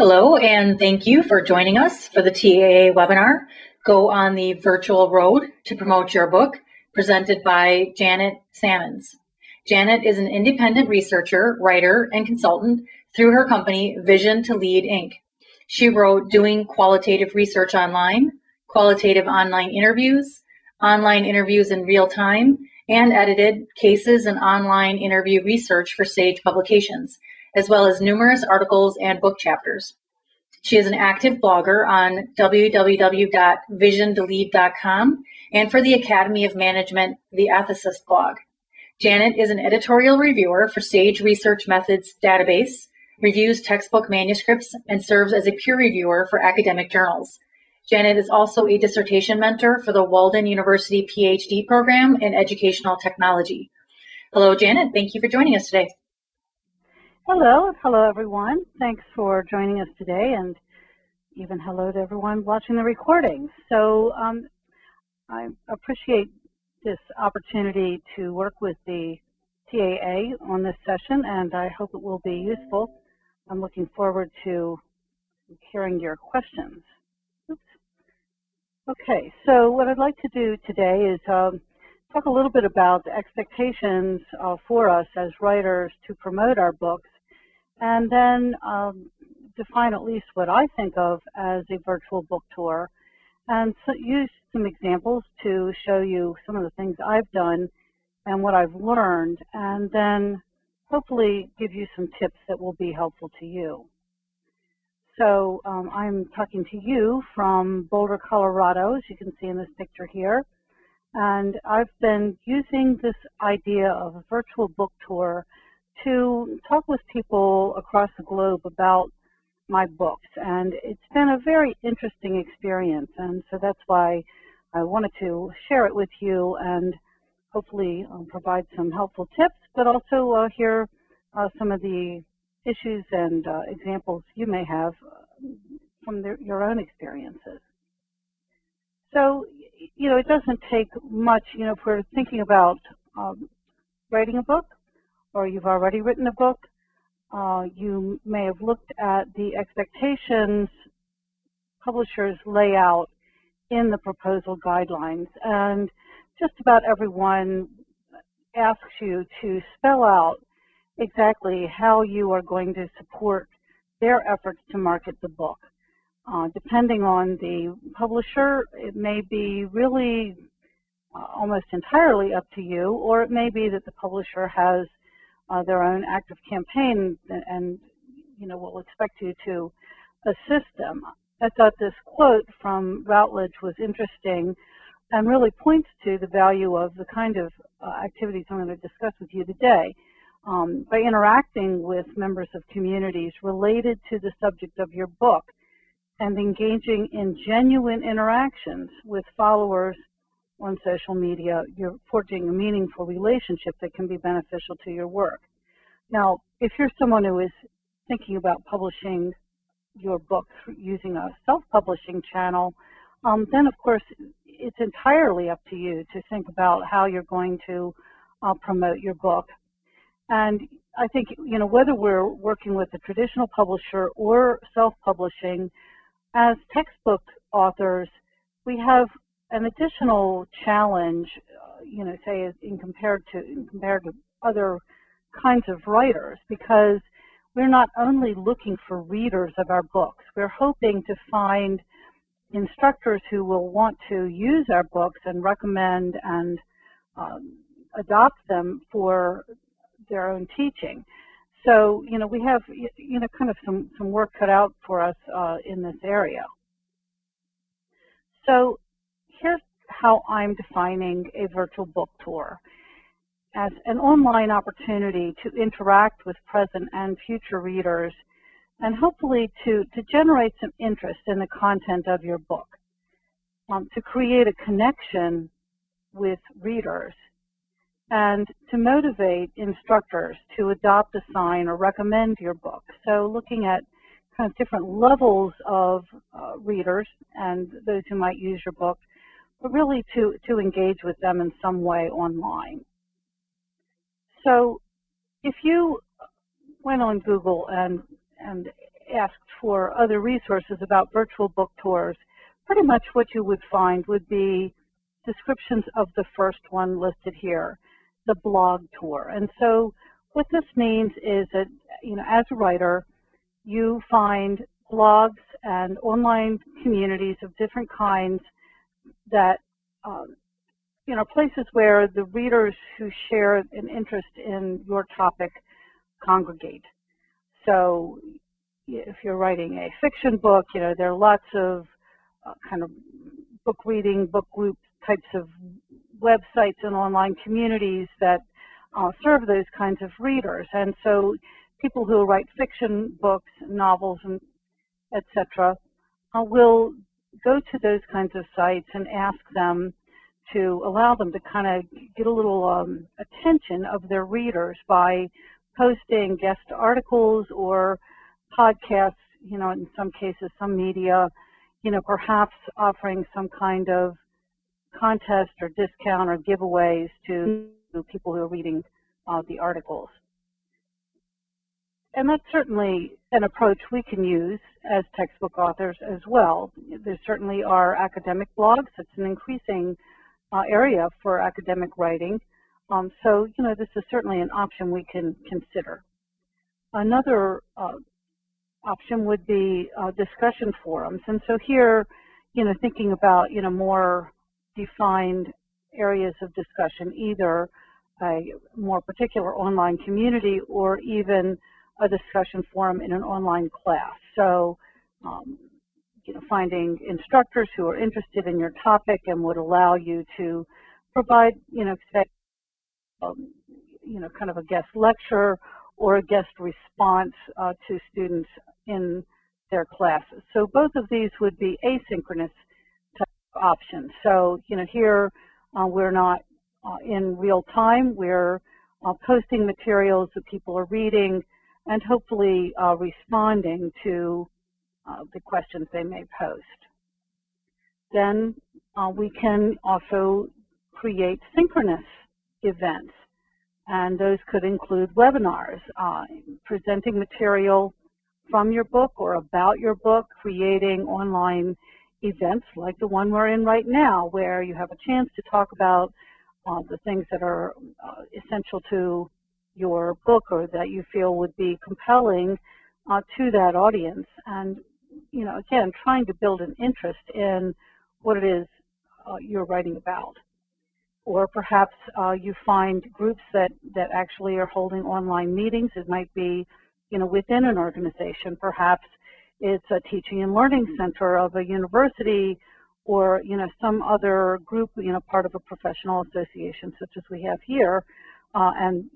Hello, and thank you for joining us for the TAA webinar, Go on the Virtual Road to Promote Your Book, presented by Janet Salmons. Janet is an independent researcher, writer, and consultant through her company, Vision to Lead, Inc. She wrote Doing Qualitative Research Online, Qualitative Online Interviews in Real Time, and edited Cases and Online Interview Research for Sage Publications, as well as numerous articles and book chapters. She is an active blogger on www.visiontolead.com and for the Academy of Management, the Ethicist blog. Janet is an editorial reviewer for Sage Research Methods database, reviews textbook manuscripts, and serves as a peer reviewer for academic journals. Janet is also a dissertation mentor for the Walden University PhD program in educational technology. Hello, Janet. Thank you for joining us today. Hello everyone. Thanks for joining us today, and even hello to everyone watching the recording. So I appreciate this opportunity to work with the TAA on this session, and I hope it will be useful. I'm looking forward to hearing your questions. Oops. Okay, so what I'd like to do today is talk a little bit about the expectations for us as writers to promote our books, and then define at least what I think of as a virtual book tour, and so use some examples to show you some of the things I've done and what I've learned, and then hopefully give you some tips that will be helpful to you. So I'm talking to you from Boulder, Colorado, as you can see in this picture here. And I've been using this idea of a virtual book tour to talk with people across the globe about my books. And it's been a very interesting experience. And so that's why I wanted to share it with you and hopefully provide some helpful tips, but also hear some of the issues and examples you may have from your own experiences. So, it doesn't take much, if we're thinking about writing a book, or you've already written a book, you may have looked at the expectations publishers lay out in the proposal guidelines, and just about everyone asks you to spell out exactly how you are going to support their efforts to market the book. Depending on the publisher, it may be really almost entirely up to you, or it may be that the publisher has their own active campaign and will expect you to assist them. I thought this quote from Routledge was interesting and really points to the value of the kind of activities I'm going to discuss with you today. By interacting with members of communities related to the subject of your book and engaging in genuine interactions with followers on social media, you're forging a meaningful relationship that can be beneficial to your work. Now, if you're someone who is thinking about publishing your book using a self-publishing channel, then of course it's entirely up to you to think about how you're going to promote your book. And I think, whether we're working with a traditional publisher or self-publishing, as textbook authors, we have an additional challenge, say compared to other kinds of writers, because we're not only looking for readers of our books, we're hoping to find instructors who will want to use our books and recommend and adopt them for their own teaching. So, we have, kind of some work cut out for us in this area. So here's how I'm defining a virtual book tour: as an online opportunity to interact with present and future readers, and hopefully to generate some interest in the content of your book, to create a connection with readers, and to motivate instructors to adopt, assign, or recommend your book. So looking at kind of different levels of readers and those who might use your book, but really to engage with them in some way online. So if you went on Google and asked for other resources about virtual book tours, pretty much what you would find would be descriptions of the first one listed here, the blog tour. And so what this means is that, as a writer, you find blogs and online communities of different kinds that, places where the readers who share an interest in your topic congregate. So if you're writing a fiction book, there are lots of kind of book reading, book group types of websites and online communities that serve those kinds of readers. And so people who write fiction books, novels, and etc. Will go to those kinds of sites and ask them to allow them to kind of get a little attention of their readers by posting guest articles or podcasts, in some cases, some media, perhaps offering some kind of contest or discount or giveaways to people who are reading the articles. And that's certainly an approach we can use as textbook authors as well. There certainly are academic blogs. It's an increasing area for academic writing. So, this is certainly an option we can consider. Another option would be discussion forums. And so here, thinking about, more defined areas of discussion, either a more particular online community or even a discussion forum in an online class. So, finding instructors who are interested in your topic and would allow you to provide, say, kind of a guest lecture or a guest response to students in their classes. So both of these would be asynchronous type of options. So, here we're not in real time. We're posting materials that people are reading and hopefully responding to the questions they may post. Then we can also create synchronous events, and those could include webinars, presenting material from your book or about your book, creating online events like the one we're in right now, where you have a chance to talk about the things that are essential to your book or that you feel would be compelling to that audience. And, again, trying to build an interest in what it is you're writing about. Or perhaps you find groups that actually are holding online meetings. It might be, within an organization. Perhaps it's a teaching and learning center of a university or, some other group, part of a professional association such as we have here, and,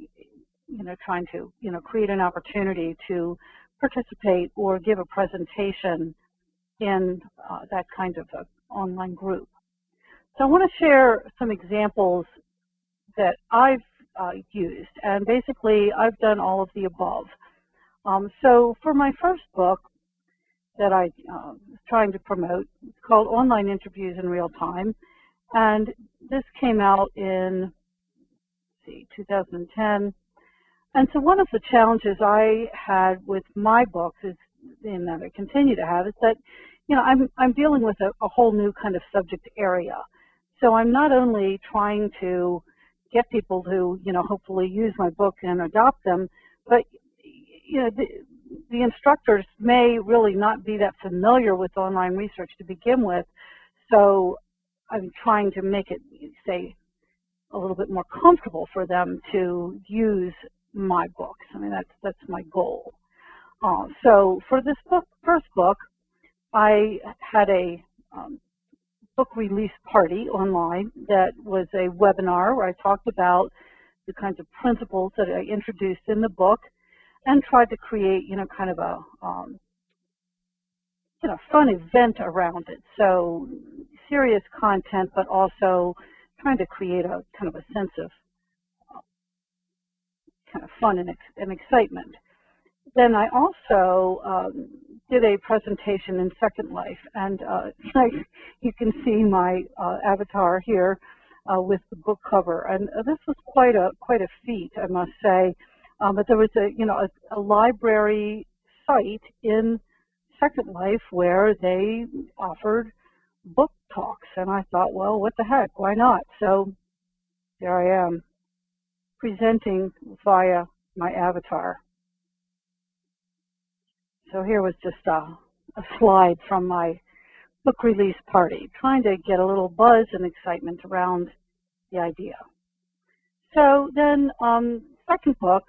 trying to, create an opportunity to participate or give a presentation in that kind of online group. So I want to share some examples that I've used, and basically I've done all of the above. So for my first book that I was trying to promote, it's called Online Interviews in Real Time, and this came out in 2010. And so one of the challenges I had with my books is, and that I continue to have, is that I'm dealing with a whole new kind of subject area. So I'm not only trying to get people to, hopefully use my book and adopt them, but, the instructors may really not be that familiar with online research to begin with. So I'm trying to make it, say, a little bit more comfortable for them to use my books. I mean, that's my goal. So for this first book, I had a book release party online that was a webinar where I talked about the kinds of principles that I introduced in the book and tried to create, kind of a, fun event around it. So serious content, but also trying to create a kind of a sense of kind of fun and excitement. Then I also did a presentation in Second Life, and you can see my avatar here with the book cover, and this was quite a feat, I must say. But there was a library site in Second Life where they offered book talks, and I thought, well, what the heck, why not? So there I am, presenting via my avatar. So here was just a slide from my book release party, trying to get a little buzz and excitement around the idea. So then, second book,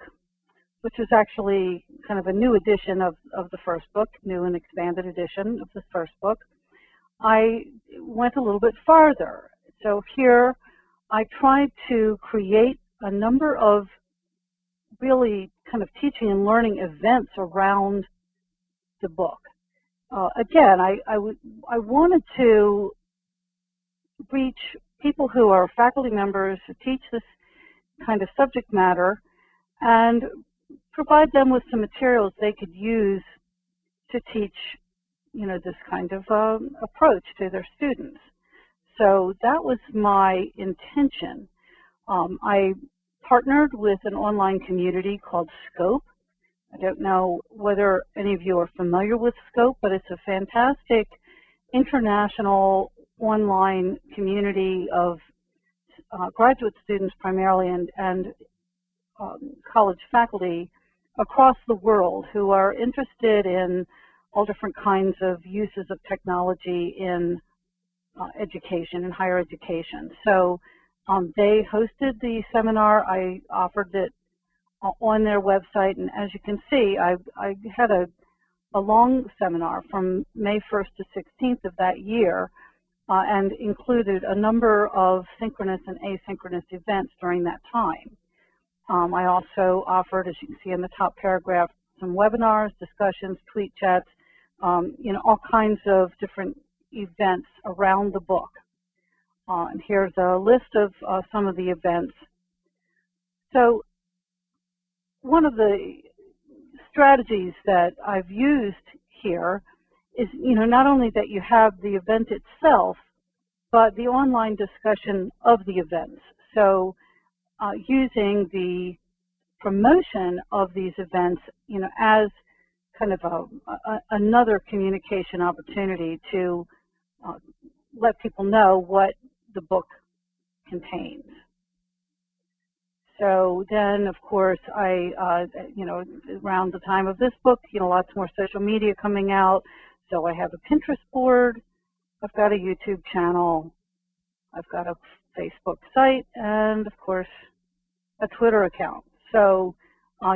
which is actually kind of a new edition of the first book, new and expanded edition of the first book, I went a little bit farther. So here I tried to create a number of really kind of teaching and learning events around the book. Again, I wanted to reach people who are faculty members who teach this kind of subject matter and provide them with some materials they could use to teach, this kind of approach to their students. So that was my intention. I partnered with an online community called Scope. I don't know whether any of you are familiar with Scope, but it's a fantastic international online community of graduate students primarily and college faculty across the world who are interested in all different kinds of uses of technology in education and higher education. So they hosted the seminar. I offered it on their website, and as you can see, I had a long seminar from May 1st to 16th of that year, and included a number of synchronous and asynchronous events during that time. I also offered, as you can see in the top paragraph, some webinars, discussions, tweet chats, all kinds of different events around the book. And here's a list of some of the events. So one of the strategies that I've used here is, not only that you have the event itself, but the online discussion of the events. So using the promotion of these events, as kind of another communication opportunity to let people know what the book contains. So then, of course, around the time of this book, lots more social media coming out. So I have a Pinterest board, I've got a YouTube channel, I've got a Facebook site, and of course, a Twitter account. So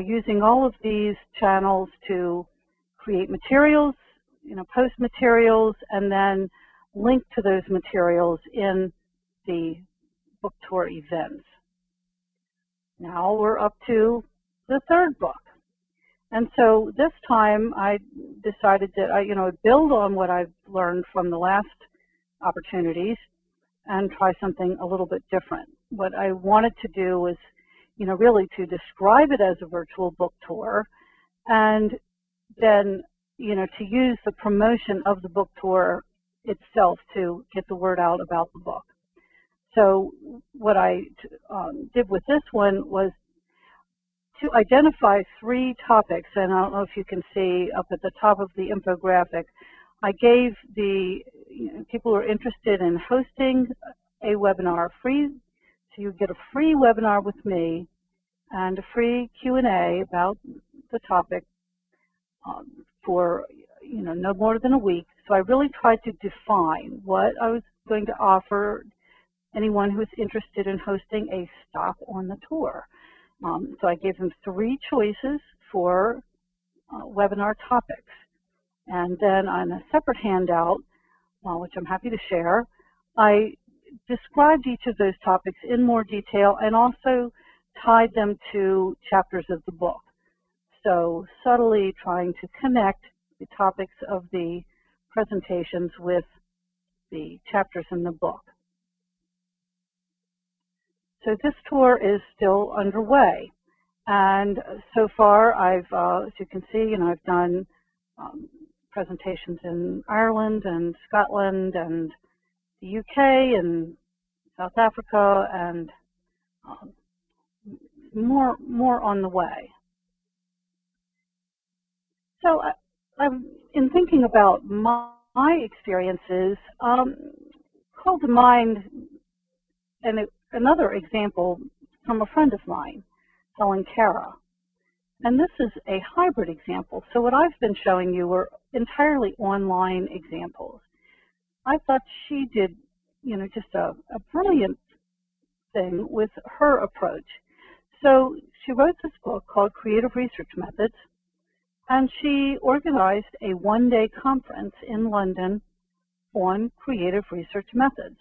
using all of these channels to create materials, post materials, and then link to those materials in the book tour events. Now we're up to the third book. And so this time I decided that I, build on what I've learned from the last opportunities and try something a little bit different. What I wanted to do was, really to describe it as a virtual book tour, and then, to use the promotion of the book tour itself to get the word out about the book. So what I did with this one was to identify 3 topics, and I don't know if you can see up at the top of the infographic, I gave the people who are interested in hosting a webinar free, so you get a free webinar with me and a free Q&A about the topic for no more than a week. So I really tried to define what I was going to offer anyone who's interested in hosting a stop on the tour. So I gave them 3 choices for webinar topics. And then on a separate handout, which I'm happy to share, I described each of those topics in more detail and also tied them to chapters of the book. So subtly trying to connect the topics of the presentations with the chapters in the book. So this tour is still underway, and so far I've, as you can see, I've done presentations in Ireland and Scotland and the UK and South Africa, and more on the way. So in thinking about my experiences, called to mind another example from a friend of mine, Helen Cara. And this is a hybrid example. So what I've been showing you were entirely online examples. I thought she did, just a brilliant thing with her approach. So she wrote this book called Creative Research Methods, and she organized a one-day conference in London on creative research methods.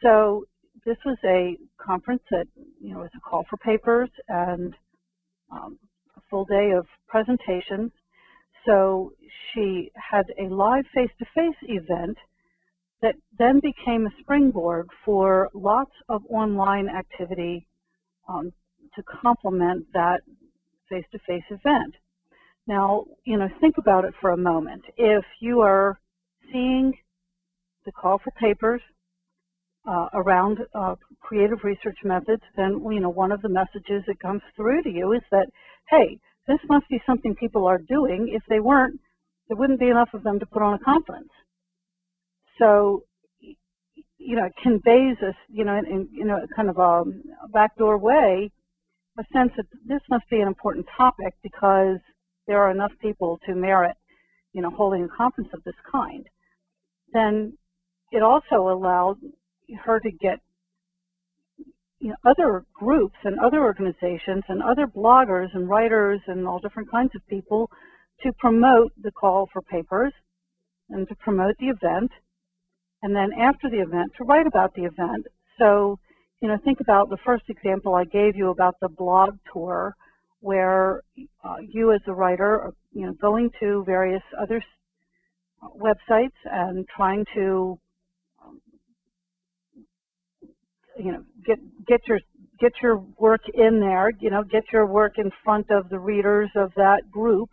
So this was a conference that, was a call for papers and a full day of presentations. So she had a live face-to-face event that then became a springboard for lots of online activity to complement that face-to-face event. Now, think about it for a moment. If you are seeing the call for papers around creative research methods, then, one of the messages that comes through to you is that, hey, this must be something people are doing. If they weren't, there wouldn't be enough of them to put on a conference. So, it conveys us, in a kind of a backdoor way, a sense that this must be an important topic because there are enough people to merit, holding a conference of this kind. Then it also allowed her to get, other groups and other organizations and other bloggers and writers and all different kinds of people to promote the call for papers and to promote the event, and then after the event to write about the event. So, think about the first example I gave you about the blog tour, where you as a writer are, going to various other websites and trying to, get your work in there, get your work in front of the readers of that group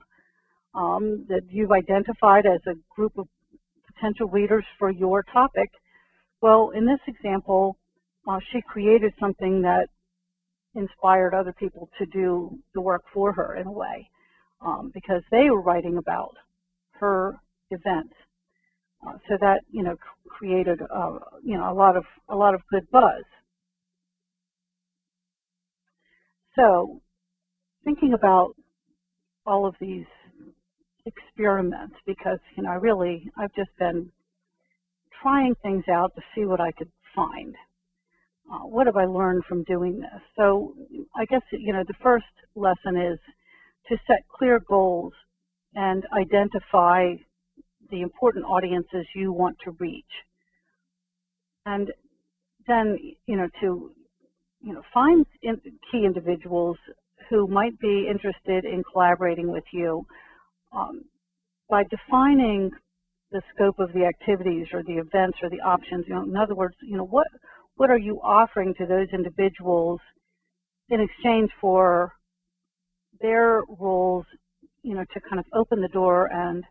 that you've identified as a group of potential readers for your topic. Well, in this example, she created something that inspired other people to do the work for her in a way, because they were writing about her event. So that created a lot of good buzz. So thinking about all of these experiments, because I've just been trying things out to see what I could find. What have I learned from doing this? So I guess the first lesson is to set clear goals and identify the important audiences you want to reach, and then to find key individuals who might be interested in collaborating with you by defining the scope of the activities or the events or the options. In other words, what are you offering to those individuals in exchange for their roles, to kind of open the door and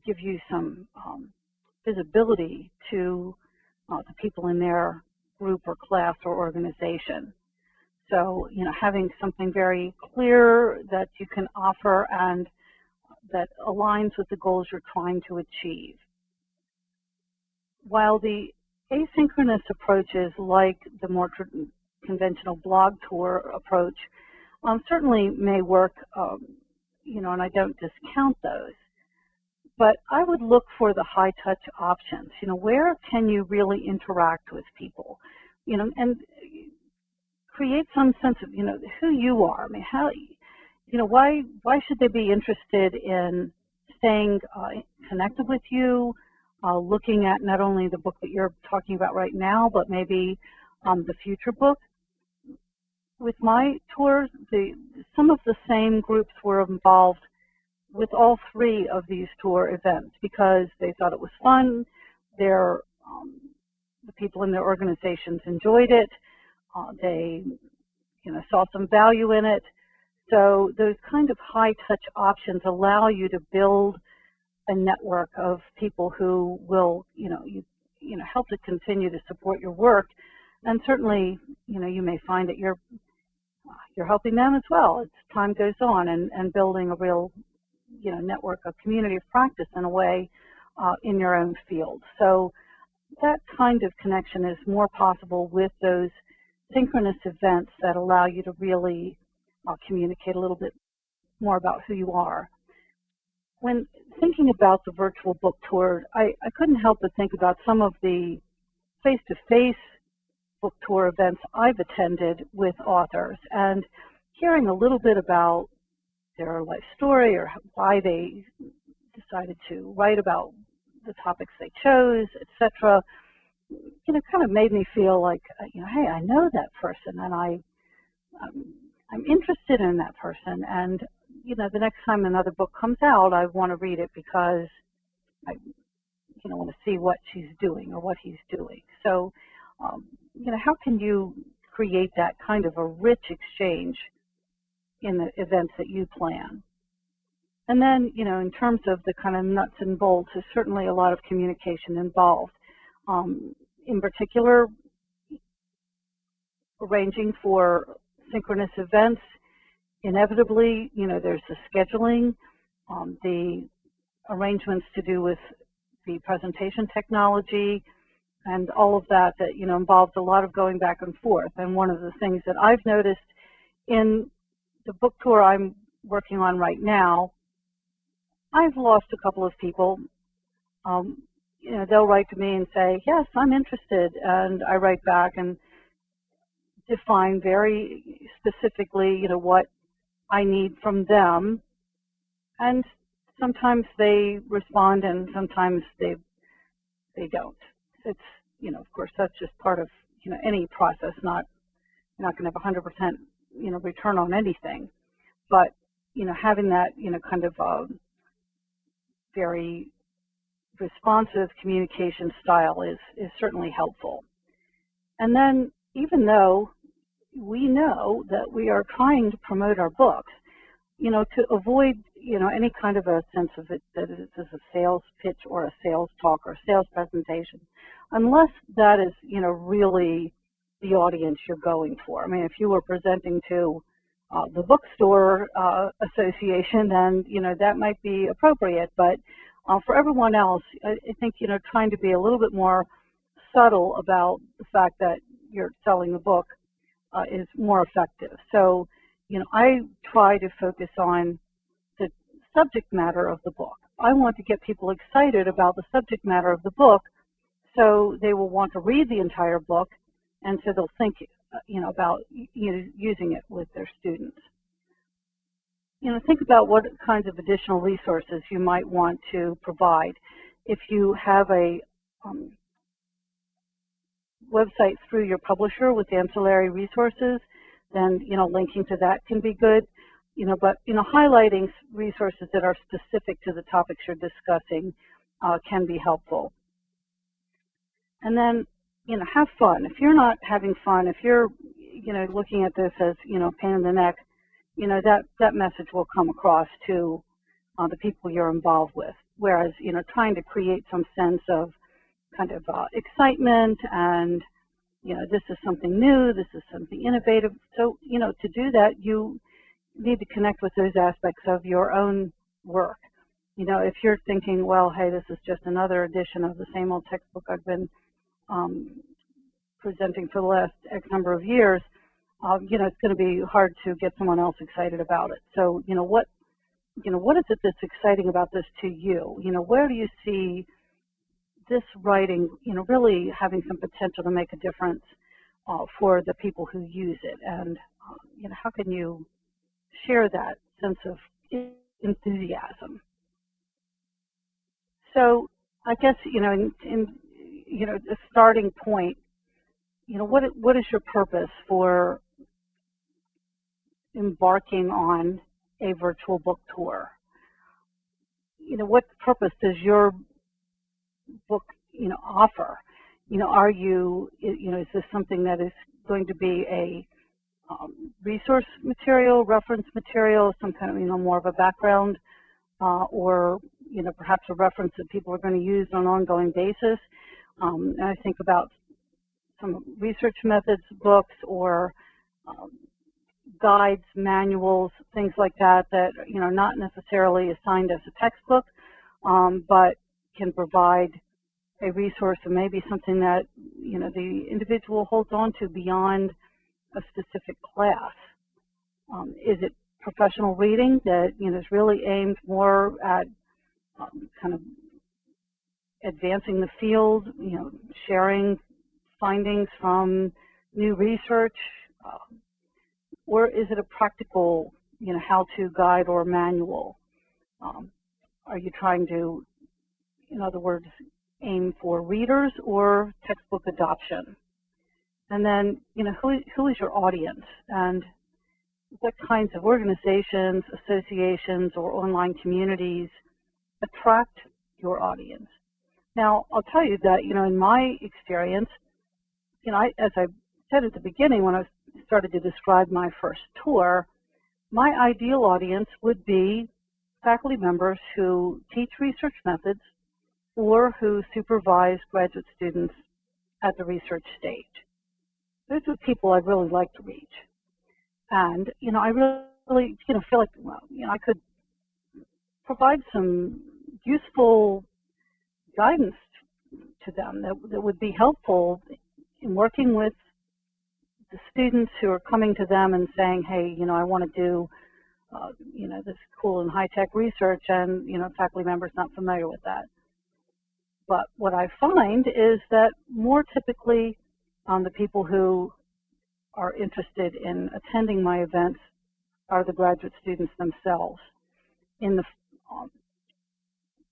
give you some visibility to the people in their group or class or organization. So, having something very clear that you can offer and that aligns with the goals you're trying to achieve. While the asynchronous approaches, like the more conventional blog tour approach, certainly may work, and I don't discount those. But I would look for the high-touch options. Where can you really interact with people? And create some sense of, who you are. I mean, how, why should they be interested in staying connected with you, looking at not only the book that you're talking about right now, but maybe the future book? With my tours, some of the same groups were involved with all three of these tour events because they thought it was fun. The people in their organizations enjoyed it. They, saw some value in it. So those kind of high-touch options allow you to build a network of people who will, help to continue to support your work. And certainly, you may find that you're helping them as well as time goes on and building a real network, a community of practice in a way in your own field. So that kind of connection is more possible with those synchronous events that allow you to really communicate a little bit more about who you are. When thinking about the virtual book tour, I couldn't help but think about some of the face-to-face book tour events I've attended with authors, and hearing a little bit about their life story or why they decided to write about the topics they chose, etc., kind of made me feel like, hey, I know that person, and I'm interested in that person, and the next time another book comes out, I want to read it because I want to see what she's doing or what he's doing. So, how can you create that kind of a rich exchange in the events that you plan? And then, in terms of the kind of nuts and bolts, there's certainly a lot of communication involved. In particular, arranging for synchronous events, inevitably, there's the scheduling, the arrangements to do with the presentation technology, and all of that involves a lot of going back and forth. And one of the things that I've noticed in the book tour I'm working on right now, I've lost a couple of people. They'll write to me and say, yes, I'm interested, and I write back and define very specifically, what I need from them, and sometimes they respond and sometimes they don't. It's, of course, that's just part of, any process. You're not going to have 100%, return on anything, but, having that, kind of very responsive communication style is certainly helpful. And then, even though we know that we are trying to promote our books, to avoid, any kind of a sense of it that it is a sales pitch or a sales talk or a sales presentation, unless that is, really the audience you're going for. I mean, if you were presenting to the bookstore association, then, that might be appropriate. But for everyone else, I think, trying to be a little bit more subtle about the fact that you're selling the book is more effective. So, I try to focus on the subject matter of the book. I want to get people excited about the subject matter of the book, so they will want to read the entire book, and so they'll think, about using it with their students. Think about what kinds of additional resources you might want to provide. If you have a website through your publisher with ancillary resources, then linking to that can be good. But highlighting resources that are specific to the topics you're discussing can be helpful. And then have fun. If you're not having fun, if you're looking at this as pain in the neck, that message will come across to the people you're involved with. Whereas trying to create some sense of kind of excitement and this is something new, this is something innovative. So, to do that, you need to connect with those aspects of your own work. If you're thinking, well, hey, this is just another edition of the same old textbook I've been presenting for the last X number of years, it's going to be hard to get someone else excited about it. So, what is it that's exciting about this to you? Where do you see this writing, really having some potential to make a difference for the people who use it? And, how can you share that sense of enthusiasm? So I guess, in the starting point, what is your purpose for embarking on a virtual book tour? What purpose does your book, offer? Are you, is this something that is going to be a resource material, reference material, some kind of, more of a background, or, perhaps a reference that people are going to use on an ongoing basis? And I think about some research methods books, or, guides, manuals, things like that, that, you know, not necessarily assigned as a textbook, but can provide a resource and maybe something that, you know, the individual holds on to beyond a specific class. Is it professional reading that, you know, is really aimed more at kind of advancing the field, you know, sharing findings from new research, or is it a practical, you know, how-to guide or manual? Are you trying to, in other words, aim for readers or textbook adoption? And then, you know, who is your audience, and what kinds of organizations, associations, or online communities attract your audience? Now, I'll tell you that, you know, in my experience, you know, as I said at the beginning when I started to describe my first tour, my ideal audience would be faculty members who teach research methods or who supervise graduate students at the research stage. Those are people I'd really like to reach. And, you know, I really, you know, feel like, well, you know, I could provide some useful guidance to them that would be helpful in working with the students who are coming to them and saying, hey, you know, I want to do, you know, this cool and high-tech research, and, you know, faculty members not familiar with that. But what I find is that more typically the people who are interested in attending my events are the graduate students themselves. In the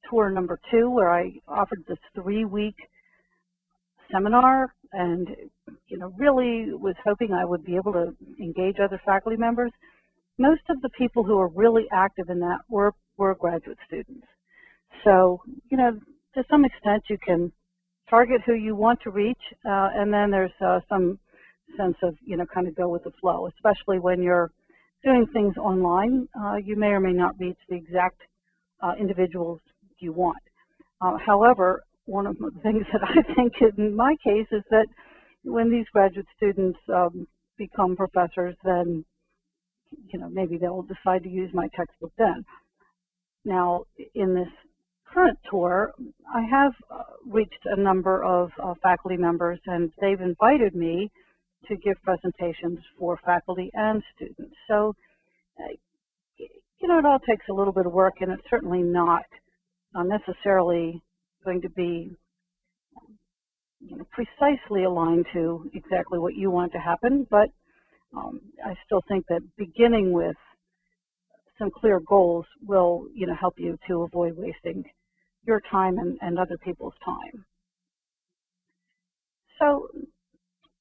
tour number 2, where I offered this 3-week seminar and, you know, really was hoping I would be able to engage other faculty members, most of the people who are really active in that were graduate students. So, you know, to some extent you can target who you want to reach, and then there's some sense of, you know, kind of go with the flow, especially when you're doing things online. You may or may not reach the exact individuals you want. However, one of the things that I think in my case is that when these graduate students become professors, then, you know, maybe they'll decide to use my textbook then. Now, in this current tour, I have reached a number of faculty members, and they've invited me to give presentations for faculty and students. So, you know, it all takes a little bit of work, and it's certainly not necessarily going to be, you know, precisely aligned to exactly what you want to happen, but I still think that beginning with some clear goals will, you know, help you to avoid wasting your time and other people's time. So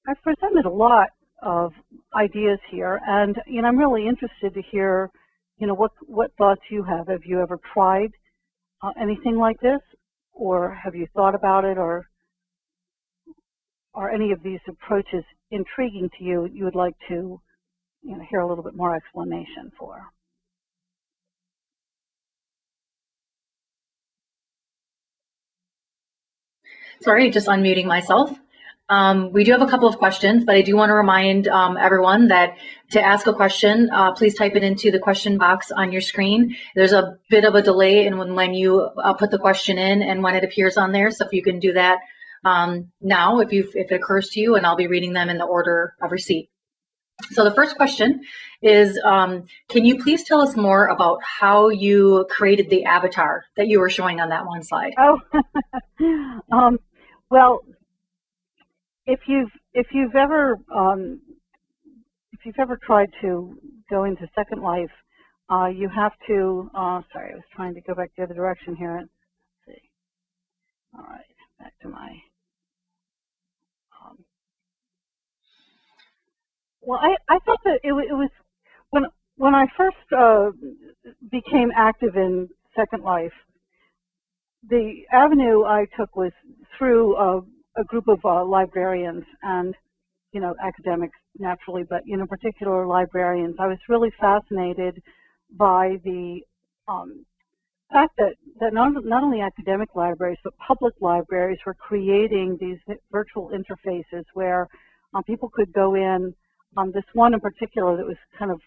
I've presented a lot of ideas here, and, you know, I'm really interested to hear, you know, what thoughts you have. Have you ever tried anything like this, or have you thought about it, or are any of these approaches intriguing to you? You would like to, you know, hear a little bit more explanation for? Sorry, just unmuting myself. We do have a couple of questions, but I do want to remind everyone that to ask a question, please type it into the question box on your screen. There's a bit of a delay in when you put the question in and when it appears on there, so if you can do that now, if it occurs to you, and I'll be reading them in the order of receipt. So the first question is, can you please tell us more about how you created the avatar that you were showing on that one slide? Oh, well, if you've ever tried to go into Second Life, you have to. Sorry, I was trying to go back the other direction here. Let's see. All right, back to my. Well, I thought that it was when I first became active in Second Life, the avenue I took was through a group of librarians and, you know, academics naturally, but, you know, particular librarians. I was really fascinated by the fact that not only academic libraries, but public libraries were creating these virtual interfaces where people could go in This one in particular that was kind of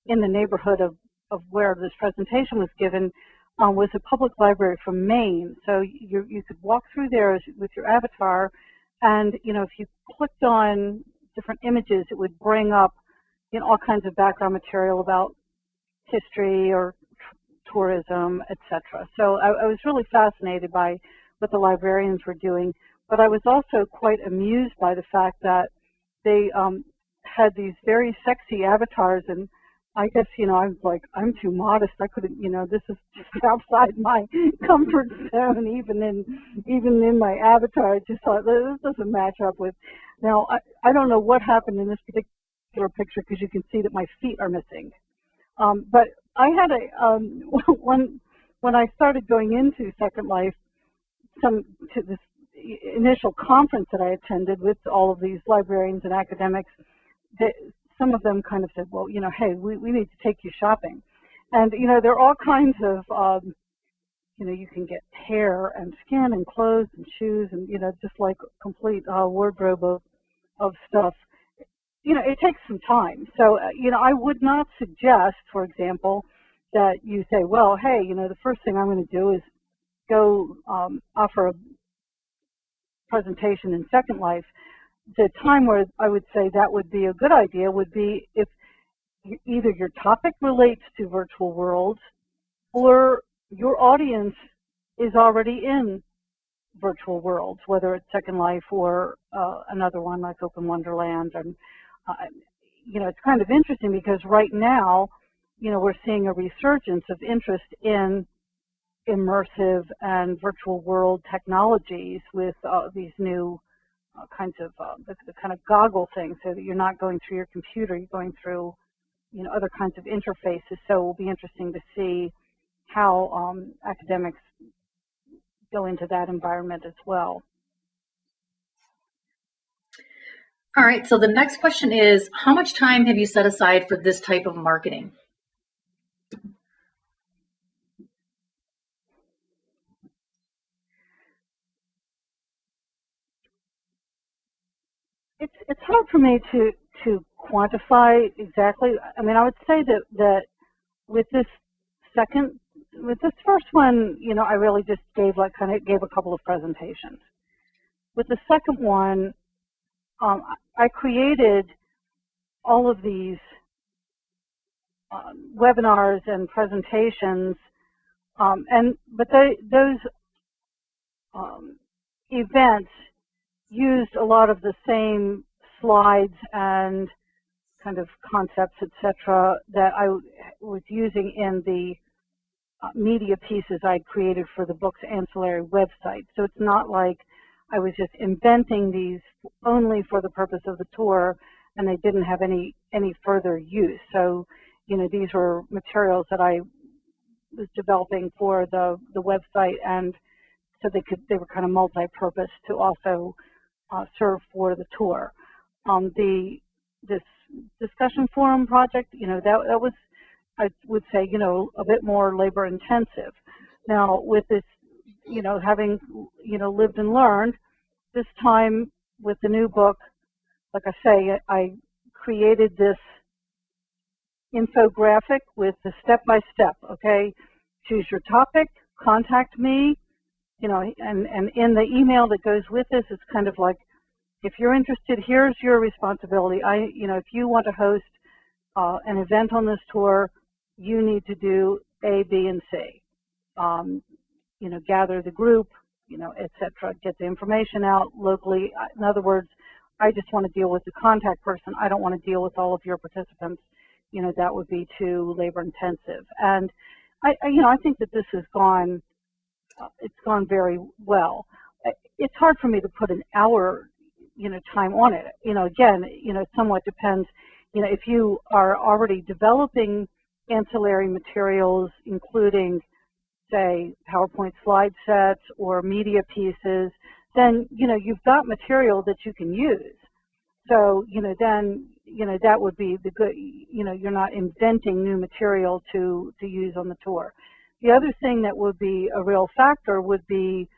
in the neighborhood of where this presentation was given was a public library from Maine. So you could walk through there with your avatar, and if you clicked on different images, it would bring up all kinds of background material about history or tourism, etc. So I was really fascinated by what the librarians were doing, but I was also quite amused by the fact that they had these very sexy avatars, and I guess, I was like, I'm too modest. I couldn't, this is just outside my comfort zone, even in my avatar. I just thought, this doesn't match up with. Now, I don't know what happened in this particular picture, because you can see that my feet are missing. But I had when I started going into Second Life, to this initial conference that I attended with all of these librarians and academics, some of them kind of said, well, hey, we need to take you shopping. And, there are all kinds of, you can get hair and skin and clothes and shoes and, just like a complete wardrobe of stuff. It takes some time. So, I would not suggest, for example, that you say, well, hey, the first thing I'm going to do is go offer a presentation in Second Life. The time where I would say that would be a good idea would be if either your topic relates to virtual worlds or your audience is already in virtual worlds, whether it's Second Life or another one like Open Wonderland. And it's kind of interesting because right now, we're seeing a resurgence of interest in immersive and virtual world technologies with these new kinds of the kind of goggle things, so that you're not going through your computer, you're going through other kinds of interfaces. So it will be interesting to see how academics go into that environment as well. All right, so the next question is, how much time have you set aside for this type of marketing? It's hard for me to quantify exactly. I mean, I would say that with this first one, I really just gave a couple of presentations. With the second one, I created all of these webinars and presentations, but those events used a lot of the same slides and kind of concepts, etc., that I was using in the media pieces I'd created for the book's ancillary website. So it's not like I was just inventing these only for the purpose of the tour and they didn't have any further use. So, these were materials that I was developing for the website, and so they were kind of multi-purpose to also serve for the tour. This discussion forum project, that was, I would say, a bit more labor intensive. Now with this, having, lived and learned, this time with the new book, like I say, I created this infographic with the step-by-step, okay? Choose your topic, contact me, and in the email that goes with this, it's kind of like, if you're interested, here's your responsibility. If you want to host an event on this tour, you need to do A, B, and C. Gather the group, etc. Get the information out locally. In other words, I just want to deal with the contact person. I don't want to deal with all of your participants. That would be too labor intensive. And I think that this has gone. It's gone very well. It's hard for me to put an hour, time on it. Again, it somewhat depends. If you are already developing ancillary materials, including, say, PowerPoint slide sets or media pieces, then, you've got material that you can use. So, then, that would be the good, you're not inventing new material to use on the tour. The other thing that would be a real factor would be,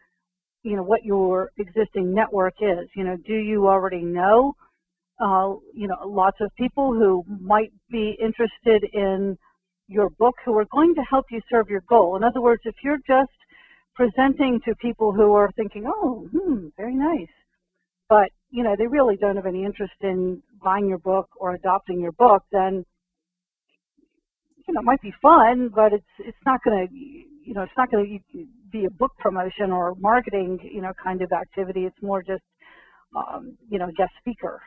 what your existing network is. Do you already know lots of people who might be interested in your book who are going to help you serve your goal. In other words, if you're just presenting to people who are thinking, oh, very nice, but they really don't have any interest in buying your book or adopting your book, then it might be fun, but it's not going to it's not going to be a book promotion or marketing kind of activity. It's more just guest speaker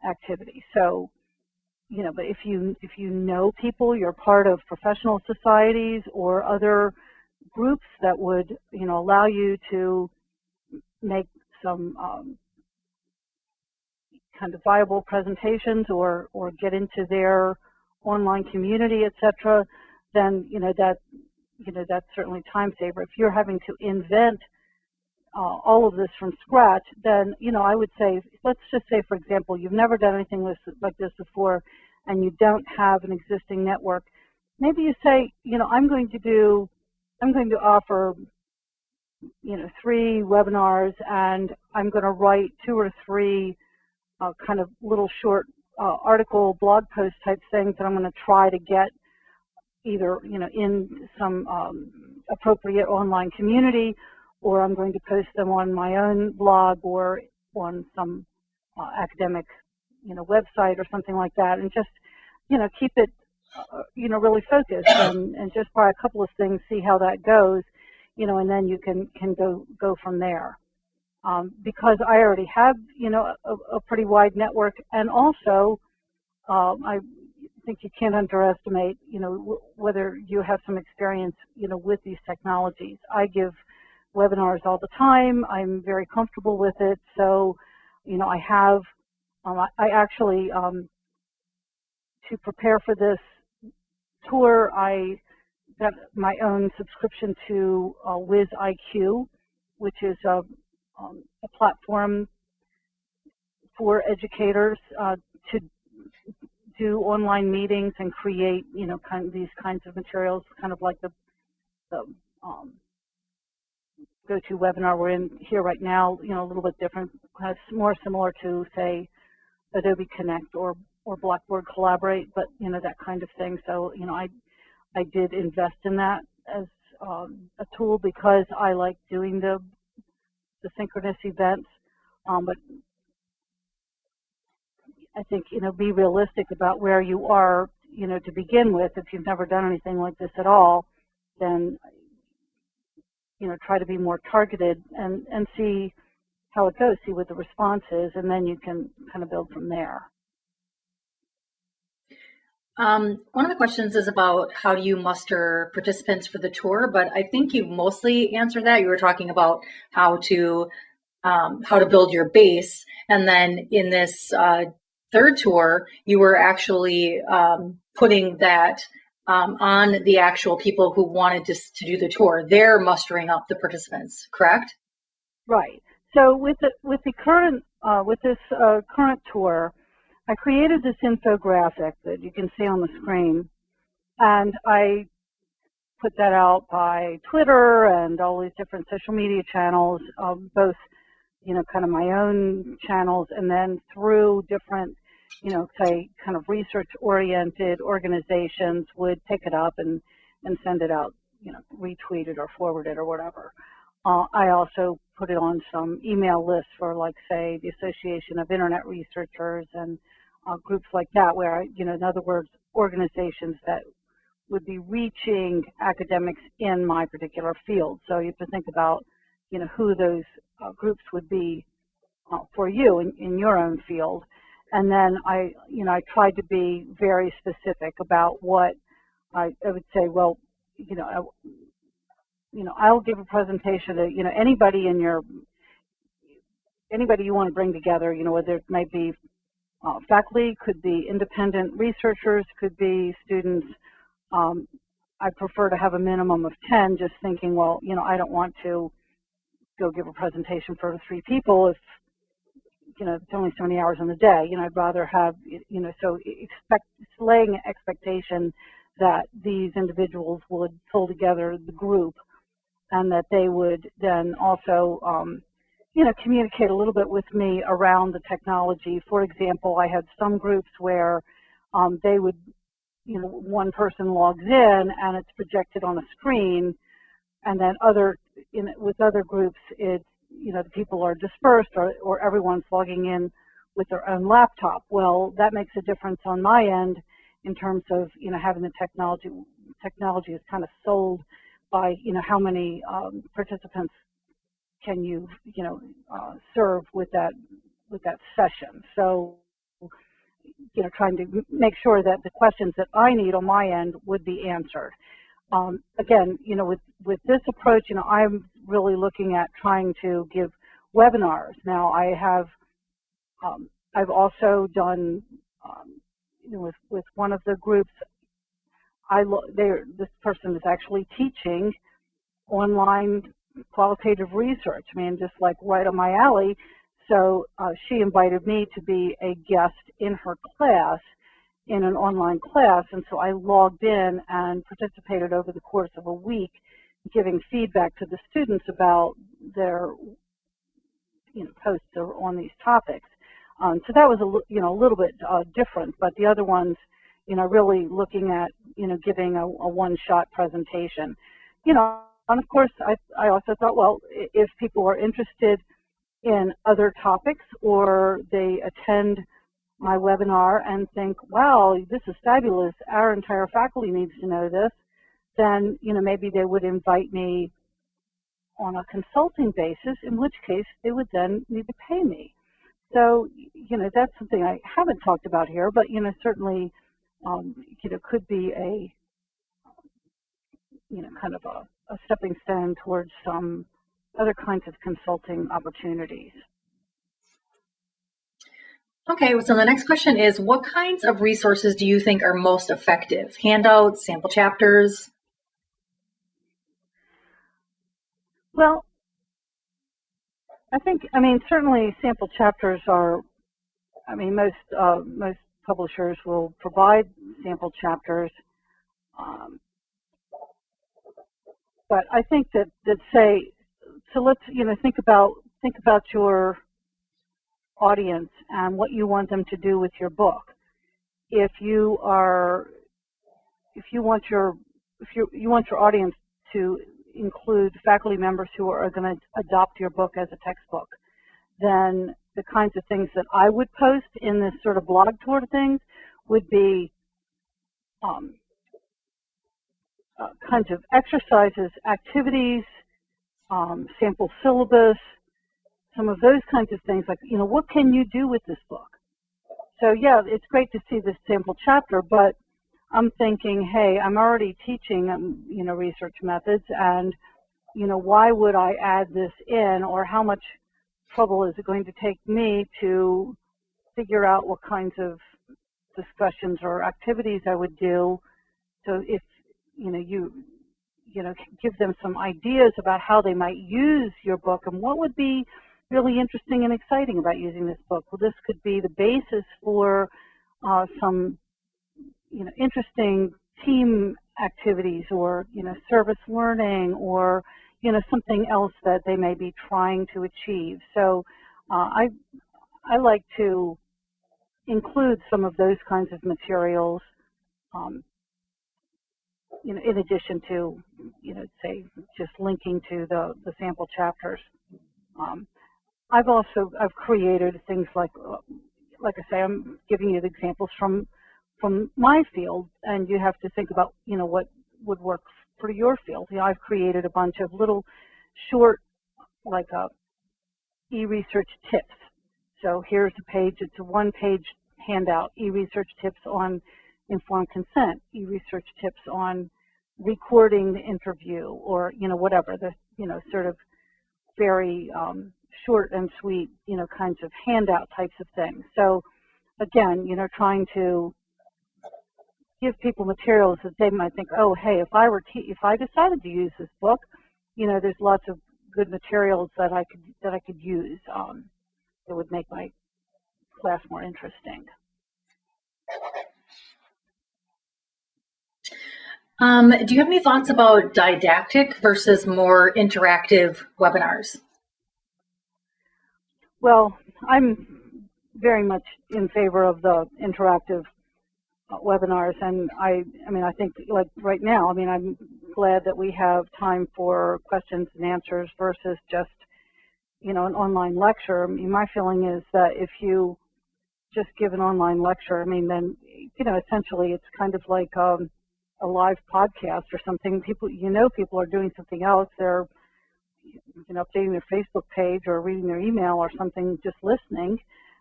activity. So but if you know people, you're part of professional societies or other groups that would allow you to make some kind of viable presentations or get into their online community, etc., then that's certainly time saver. If you're having to invent all of this from scratch, then I would say, let's just say, for example, you've never done anything like this before, and you don't have an existing network. Maybe you say, I'm going to offer 3 webinars, and I'm going to write 2 or 3 kind of little short article, blog post type things that I'm going to try to get either in some appropriate online community, or I'm going to post them on my own blog or on some academic website or something like that, and just keep it really focused, and just try a couple of things, see how that goes, and then you can go from there. Because I already have a pretty wide network, and also I think you can't underestimate whether you have some experience with these technologies. I give webinars all the time. I'm very comfortable with it. So I have I actually to prepare for this tour, I got my own subscription to WizIQ, which is a platform for educators to do online meetings and create, these kinds of materials, kind of like the GoToWebinar we're in here right now, a little bit different, more similar to, say, Adobe Connect or Blackboard Collaborate, but that kind of thing. So I did invest in that as a tool because I like doing the synchronous events, but I think be realistic about where you are to begin with. If you've never done anything like this at all, then try to be more targeted and see how it goes, see what the response is, and then you can kind of build from there. One of the questions is about how do you muster participants for the tour, but I think you mostly answered that. You were talking about how to build your base, and then in this third tour, you were actually putting that on the actual people who wanted to do the tour. They're mustering up the participants, correct? Right. So with this current tour, I created this infographic that you can see on the screen, and I put that out by Twitter and all these different social media channels, both kind of my own channels, and then through different say kind of research-oriented organizations would pick it up and send it out, retweet it or forward it or whatever. I also put it on some email lists for, like, say, the Association of Internet Researchers and groups like that, where, in other words, organizations that would be reaching academics in my particular field. So you have to think about, who those groups would be for you in your own field. And then I tried to be very specific about what I would say. Well, I'll give a presentation to anybody you want to bring together. Whether it might be faculty, could be independent researchers, could be students. I prefer to have a minimum of 10. Just thinking, well, I don't want to go give a presentation for 3 people if it's only so many hours in the day. I'd rather have so laying an expectation that these individuals would pull together the group, and that they would then also communicate a little bit with me around the technology. For example, I had some groups where they would, one person logs in and it's projected on a screen, and then with other groups, it's, the people are dispersed or everyone's logging in with their own laptop. Well, that makes a difference on my end in terms of, having the technology. Technology is kind of sold by, how many participants can you, serve with that session. So, trying to make sure that the questions that I need on my end would be answered. Again, with this approach, I'm really looking at trying to give webinars. Now, I've also done, with one of the groups, this person is actually teaching online qualitative research. I mean, just like right on my alley. So she invited me to be a guest in her class, in an online class, and so I logged in and participated over the course of a week, giving feedback to the students about their, posts on these topics. So that was a little bit different, but the other ones, really looking at, giving a one-shot presentation, and of course, I also thought, well, if people are interested in other topics or they attend my webinar and think, wow, this is fabulous, our entire faculty needs to know this, then, maybe they would invite me on a consulting basis, in which case they would then need to pay me. So, that's something I haven't talked about here, but, certainly, could be a, kind of a stepping stone towards some other kinds of consulting opportunities. Okay, so the next question is, what kinds of resources do you think are most effective? Handouts, sample chapters? Well, certainly sample chapters are, most publishers will provide sample chapters. But I think that say, so let's, think about your audience and what you want them to do with your book. If you want your audience to include faculty members who are going to adopt your book as a textbook, then the kinds of things that I would post in this sort of blog tour things would be kinds of exercises, activities, sample syllabus, some of those kinds of things, like, what can you do with this book? So yeah, it's great to see this sample chapter, but I'm thinking, hey, I'm already teaching, research methods, and, why would I add this in, or how much trouble is it going to take me to figure out what kinds of discussions or activities I would do? So if, you give them some ideas about how they might use your book and what would be really interesting and exciting about using this book. Well, this could be the basis for some, interesting team activities, or, service learning, or, something else that they may be trying to achieve. So I like to include some of those kinds of materials, in addition to, say, just linking to the sample chapters. I've created things like I say, I'm giving you the examples from my field, and you have to think about, what would work for your field. I've created a bunch of little short, like e-research tips. So here's a page, it's a one-page handout, e-research tips on informed consent, e-research tips on recording the interview, or, whatever, the, sort of very short and sweet, kinds of handout types of things. So again, trying to give people materials that they might think, oh, hey, if I decided to use this book, there's lots of good materials that I could use that would make my class more interesting. Do you have any thoughts about didactic versus more interactive webinars? Well, I'm very much in favor of the interactive webinars, and I mean, I think like right now, I mean, I'm glad that we have time for questions and answers versus just, you know, an online lecture. I mean, my feeling is that if you just give an online lecture, I mean, then, you know, essentially it's kind of like a live podcast or something. People, you know, people are doing something else. They're, you know, updating their Facebook page or reading their email or something, just listening.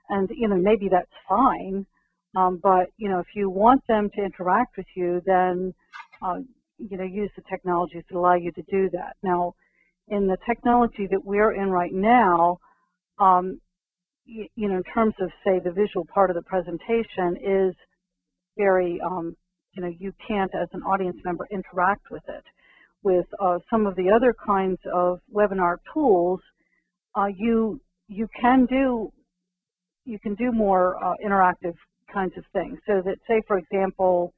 And, you know, maybe that's fine. But, you know, if you want them to interact with you, then, you know, use the technologies that allow you to do that. Now, in the technology that we're in right now, you know, in terms of, say, the visual part of the presentation is very, you know, you can't, as an audience member, interact with it. With some of the other kinds of webinar tools, you can do more interactive kinds of things. So that, say, for example,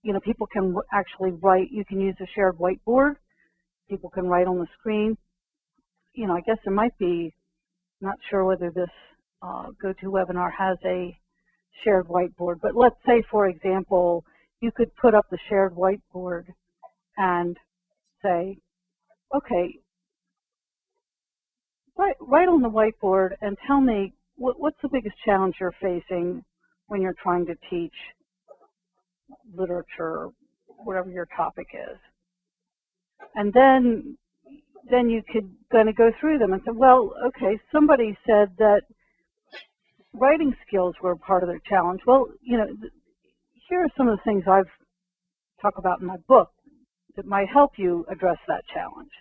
you know, people can actually write. You can use a shared whiteboard. People can write on the screen. You know, I guess there might be. Not sure whether this GoToWebinar has a shared whiteboard, but let's say, for example, you could put up the shared whiteboard and say, okay, write on the whiteboard and tell me what's the biggest challenge you're facing when you're trying to teach literature, whatever your topic is. And then you could kind of go through them and say, well, okay, somebody said that writing skills were part of their challenge. Well, you know, here are some of the things I've talked about in my book that might help you address that challenge.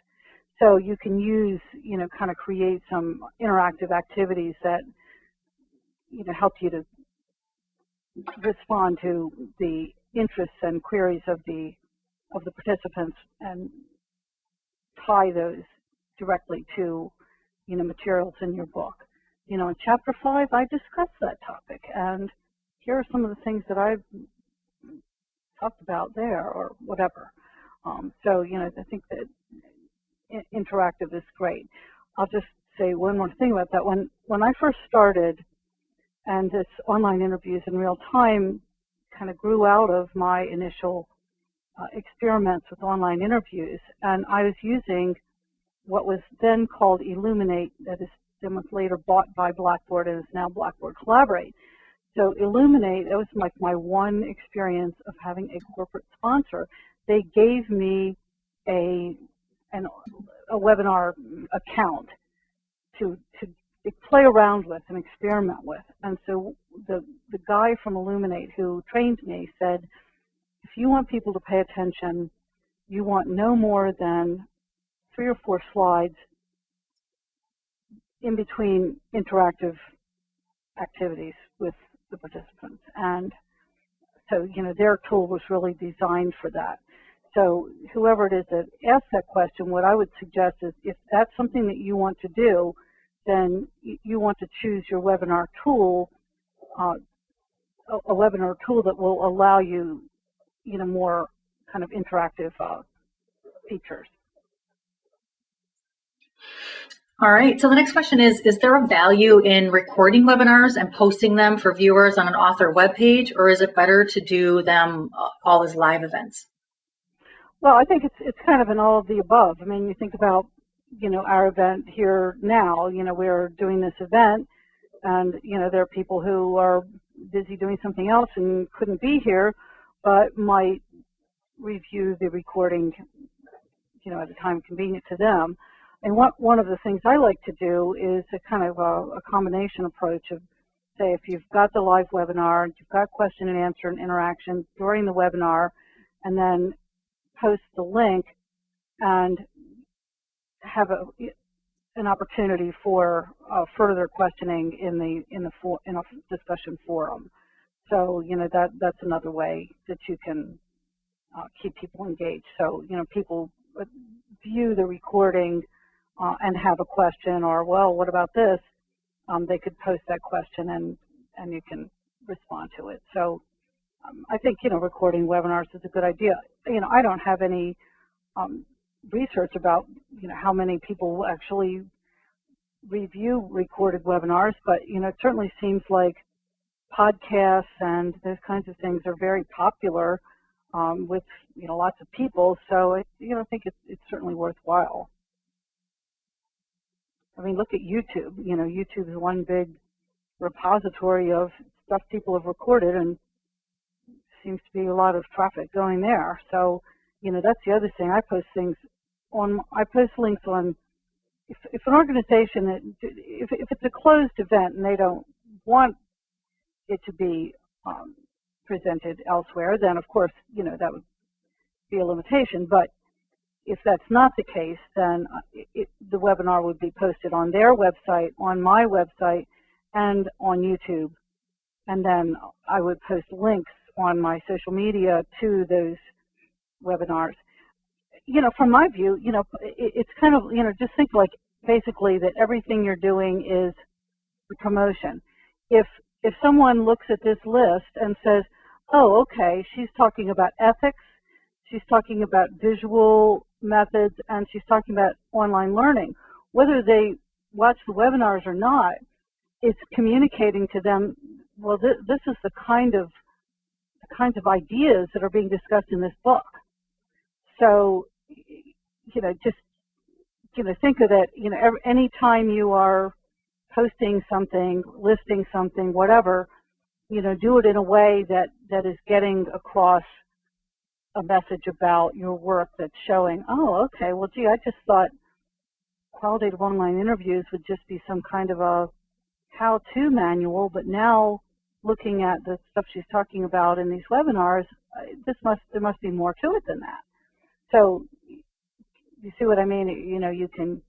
So you can use, you know, kind of create some interactive activities that, you know, help you to respond to the interests and queries of the participants and tie those directly to, you know, materials in your book. You know, in Chapter 5, I discuss that topic, and here are some of the things that I've talked about there, or whatever. So, you know, I think that interactive is great. I'll just say one more thing about that. When I first started, and this online interviews in real time kind of grew out of my initial experiments with online interviews, and I was using what was then called Illuminate, that is then was later bought by Blackboard and is now Blackboard Collaborate. So Illuminate, that was like my one experience of having a corporate sponsor. They gave me a webinar account to play around with and experiment with. And so the guy from Illuminate who trained me said, if you want people to pay attention, you want no more than 3 or 4 slides in between interactive activities with the participants. And so, you know, their tool was really designed for that. So whoever it is that asks that question, what I would suggest is if that's something that you want to do, then you want to choose your webinar tool, a webinar tool that will allow you, you know, more kind of interactive features. All right, so the next question is there a value in recording webinars and posting them for viewers on an author webpage, or is it better to do them all as live events? Well, I think it's kind of an all of the above. I mean, you think about, you know, our event here now, you know, we're doing this event, and, you know, there are people who are busy doing something else and couldn't be here, but might review the recording, you know, at a time convenient to them. And one of the things I like to do is a kind of a combination approach of, say, if you've got the live webinar, you've got question and answer and interaction during the webinar, and then post the link and have an opportunity for further questioning in a discussion forum. So, you know, that's another way that you can keep people engaged. So, you know, people view the recording and have a question, or, well, what about this? They could post that question and you can respond to it. So I think, you know, recording webinars is a good idea. You know, I don't have any research about, you know, how many people actually review recorded webinars, but it certainly seems like podcasts and those kinds of things are very popular with lots of people. So I think it's certainly worthwhile. I mean, look at YouTube. YouTube is one big repository of stuff people have recorded, and seems to be a lot of traffic going there. So that's the other thing. I post links on. If an organization, if it's a closed event and they don't want it to be presented elsewhere, then of course, that would be a limitation. But if that's not the case, then the webinar would be posted on their website, on my website, and on YouTube. And then I would post links on my social media to those webinars. From my view, it's kind of, just think like basically that everything you're doing is the promotion. If someone looks at this list and says, oh, okay, she's talking about ethics, she's talking about visual methods, and she's talking about online learning, whether they watch the webinars or not, it's communicating to them, well, this is the kinds of ideas that are being discussed in this book. So, just, think of that, any time you are posting something, listing something, whatever, do it in a way that is getting across a message about your work that's showing, oh, okay, well, gee, I just thought qualitative online interviews would just be some kind of a how-to manual, but now looking at the stuff she's talking about in these webinars, there must be more to it than that. So you see what I mean? You can,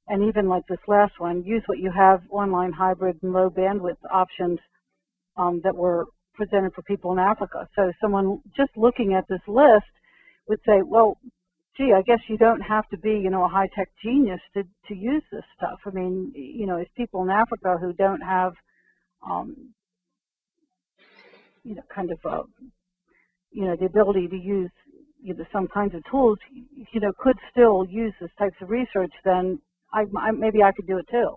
and even like this last one, use what you have, online hybrid and low bandwidth options that were presented for people in Africa. So someone just looking at this list would say, well, gee, I guess you don't have to be, a high-tech genius to use this stuff. I mean, it's people in Africa who don't have, kind of, the ability to use, some kinds of tools, could still use this types of research, then maybe I could do it too.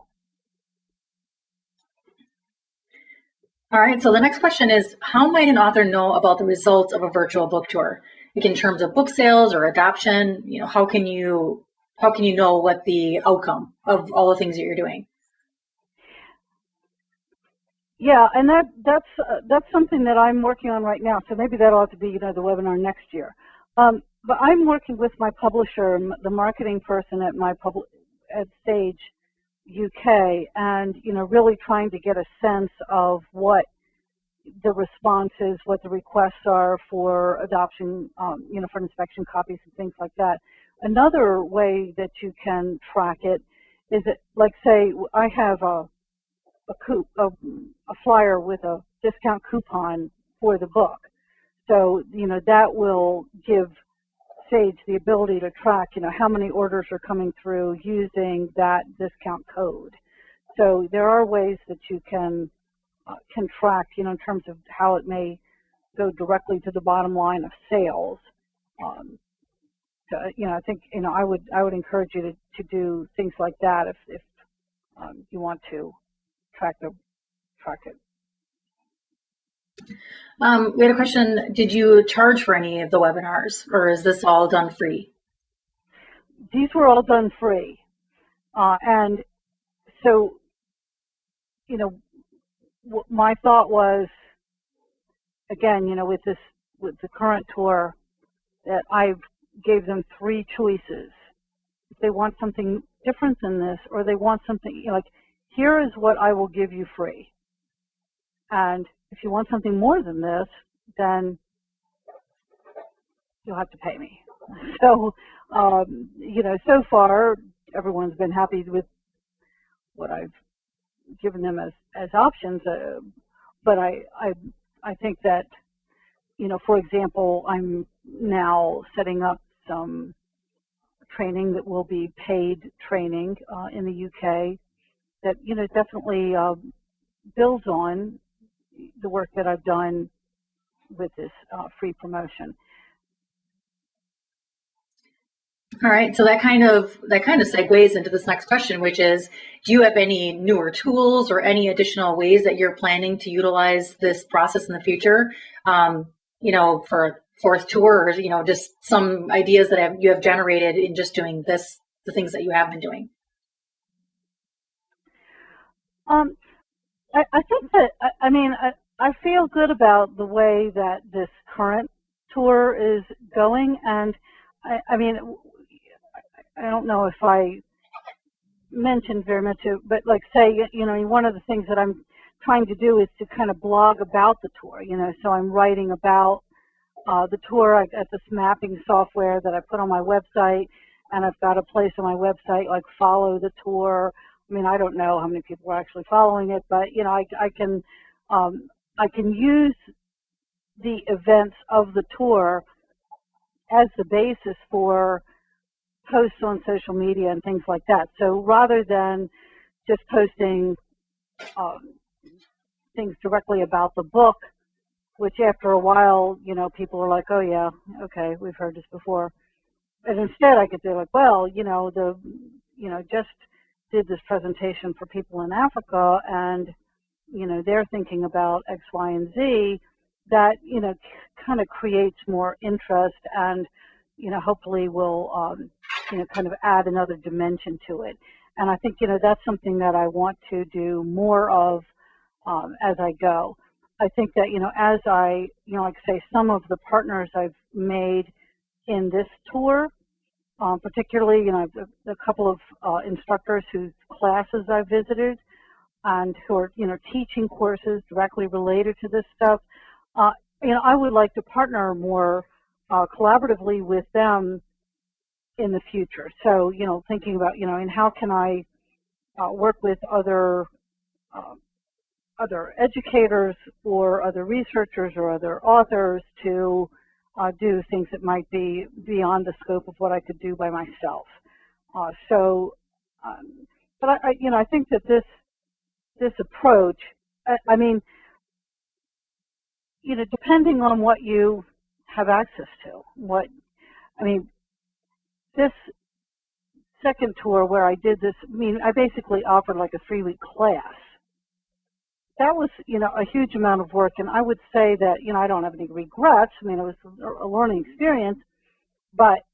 All right, so the next question is, how might an author know about the results of a virtual book tour? Like in terms of book sales or adoption, how can you know what the outcome of all the things that you're doing? Yeah, and that's something that I'm working on right now. So maybe that ought to be, the webinar next year. But I'm working with my publisher, the marketing person at Sage UK, and really trying to get a sense of what the response is, what the requests are for adoption, for inspection copies and things like that. Another way that you can track it is that, like, say, I have a flyer with a discount coupon for the book. So, that will give Sage the ability to track, how many orders are coming through using that discount code. So there are ways that you can track, in terms of how it may go directly to the bottom line of sales. So, I think, I would encourage you to do things like that if you want to track it. We had a question, did you charge for any of the webinars, or is this all done free? These were all done free. And so, my thought was, again, with the current tour, that I gave them 3 choices. If they want something different than this, or they want something, like, here is what I will give you free. And if you want something more than this, then you'll have to pay me. So, so far, everyone's been happy with what I've given them as options. But I think that, for example, I'm now setting up some training that will be paid training in the UK that, definitely builds on the work that I've done with this free promotion. All right, so that kind of segues into this next question, which is, do you have any newer tools or any additional ways that you're planning to utilize this process in the future? For fourth tour, or just some ideas that you have generated in just doing this, the things that you have been doing. I think that I feel good about the way that this current tour is going, and I don't know if I mentioned very much, but like say, one of the things that I'm trying to do is to kind of blog about the tour, so I'm writing about the tour. I got this mapping software that I put on my website, and I've got a place on my website like follow the tour. I mean, I don't know how many people are actually following it, but I can use the events of the tour as the basis for posts on social media and things like that. So rather than just posting things directly about the book, which after a while, people are like, oh yeah, okay, we've heard this before. And instead I could say like, well, just did this presentation for people in Africa, and, they're thinking about X, Y, and Z. That, kind of creates more interest, and, hopefully will, kind of add another dimension to it. And I think, that's something that I want to do more of as I go. I think that, as I, like say, some of the partners I've made in this tour, particularly, a couple of instructors whose classes I visited and who are, teaching courses directly related to this stuff, I would like to partner more collaboratively with them in the future. So, thinking about, and how can I work with other educators or other researchers or other authors to do things that might be beyond the scope of what I could do by myself. But I think that this approach, depending on what you have access to, this second tour where I did this, I basically offered like a 3-week class. That was, a huge amount of work, and I would say that, I don't have any regrets. It was a learning experience, but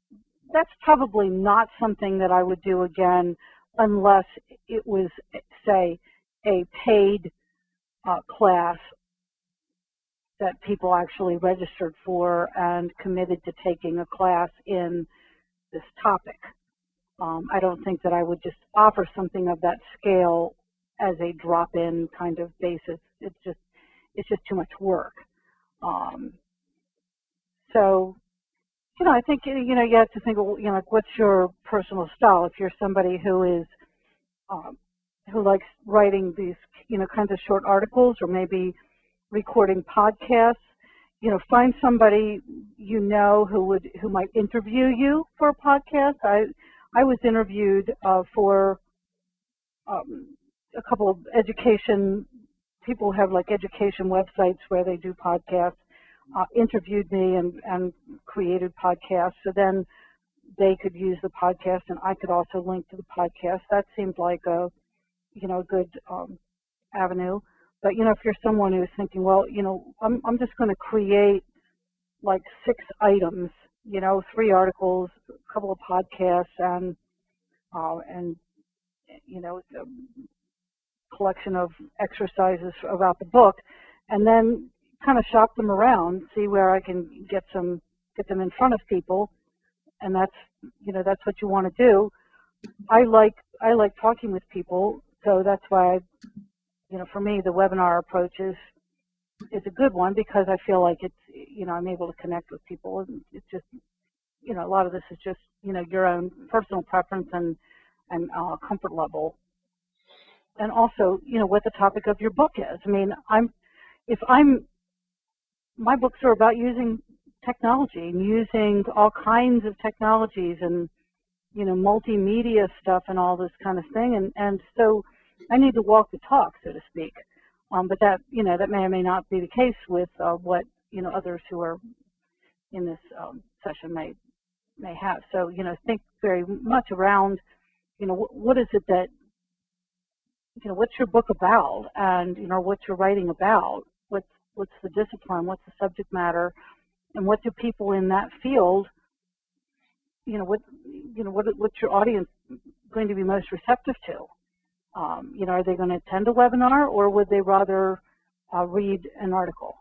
that's probably not something that I would do again unless it was, say, a paid class that people actually registered for and committed to taking a class in this topic. I don't think that I would just offer something of that scale as a drop-in kind of basis. It's just too much work. So, I think, you have to think, like, what's your personal style? If you're somebody who is, who likes writing these, kinds of short articles, or maybe recording podcasts, find somebody who might interview you for a podcast. I was interviewed for a couple of education people who have like education websites where they do podcasts, interviewed me and created podcasts. So then they could use the podcast, and I could also link to the podcast. That seemed like a good avenue. But if you're someone who's thinking, well, I'm just going to create like 6 items, 3 articles, a couple of podcasts, and a collection of exercises about the book, and then kind of shop them around, see where I can get them in front of people, and that's what you want to do. I like talking with people, so that's why for me the webinar approach is a good one, because I feel like it's I'm able to connect with people, and it's just a lot of this is just your own personal preference and comfort level, and also what the topic of your book is. My books are about using technology and using all kinds of technologies and multimedia stuff and all this kind of thing, and so I need to walk the talk, so to speak. But that that may or may not be the case with what others who are in this session may have. So, think very much around, what is it that, what's your book about, and, what you're writing about, what's the discipline, what's the subject matter, and what do people in that field, what's your audience going to be most receptive to? Are they going to attend a webinar, or would they rather read an article?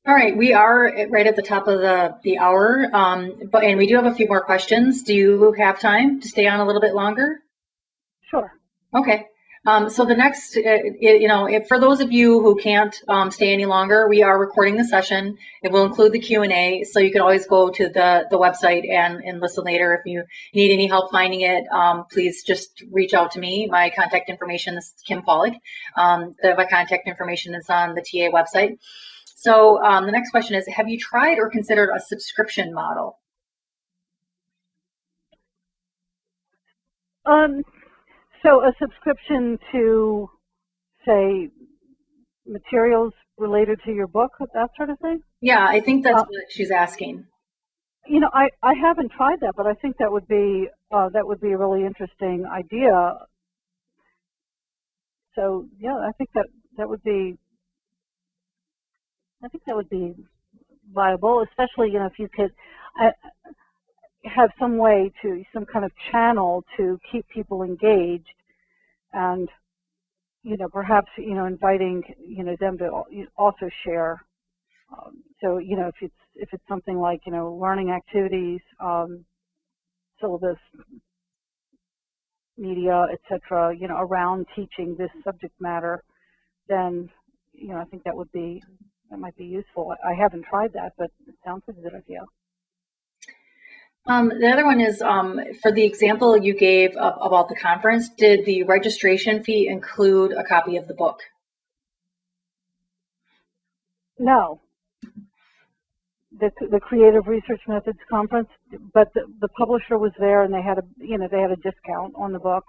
All right, we are right at the top of the hour, and we do have a few more questions. Do you have time to stay on a little bit longer? Sure. Okay. So the next, for those of you who can't stay any longer, we are recording the session. It will include the Q&A, so you can always go to the website and listen later. If you need any help finding it, please just reach out to me. My contact information is Kim Pollock. My contact information is on the TA website. So the next question is, have you tried or considered a subscription model? So a subscription to, say, materials related to your book, that sort of thing? Yeah, I think that's what she's asking. I haven't tried that, but I think that would be a really interesting idea. So yeah, I think that would be viable, especially if you could have some kind of channel to keep people engaged, and perhaps inviting them to also share. So if it's something like learning activities, syllabus, media, etc. Around teaching this subject matter, then I think that might be useful. I haven't tried that, but it sounds like a good idea. The other one is, for the example you gave about the conference, did the registration fee include a copy of the book? No. The Creative Research Methods Conference, but the publisher was there, and they had a discount on the book.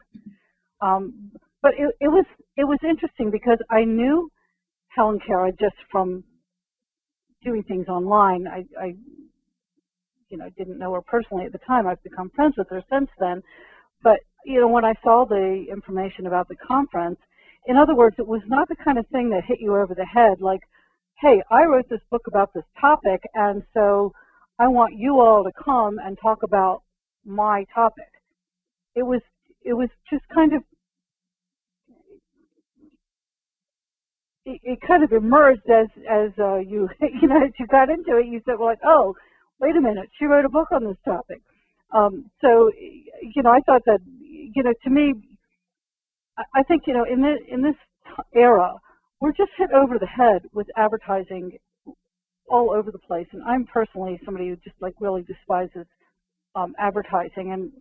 But it was interesting because I knew Helen Cara just from doing things online. I didn't know her personally at the time. I've become friends with her since then. But when I saw the information about the conference, in other words, it was not the kind of thing that hit you over the head, like, hey, I wrote this book about this topic, and so I want you all to come and talk about my topic. It was just kind of, it kind of emerged as you as you got into it. You said, well, like, oh, wait a minute, she wrote a book on this topic. So I thought that to me, I think in this era, we're just hit over the head with advertising all over the place. And I'm personally somebody who just really despises advertising. And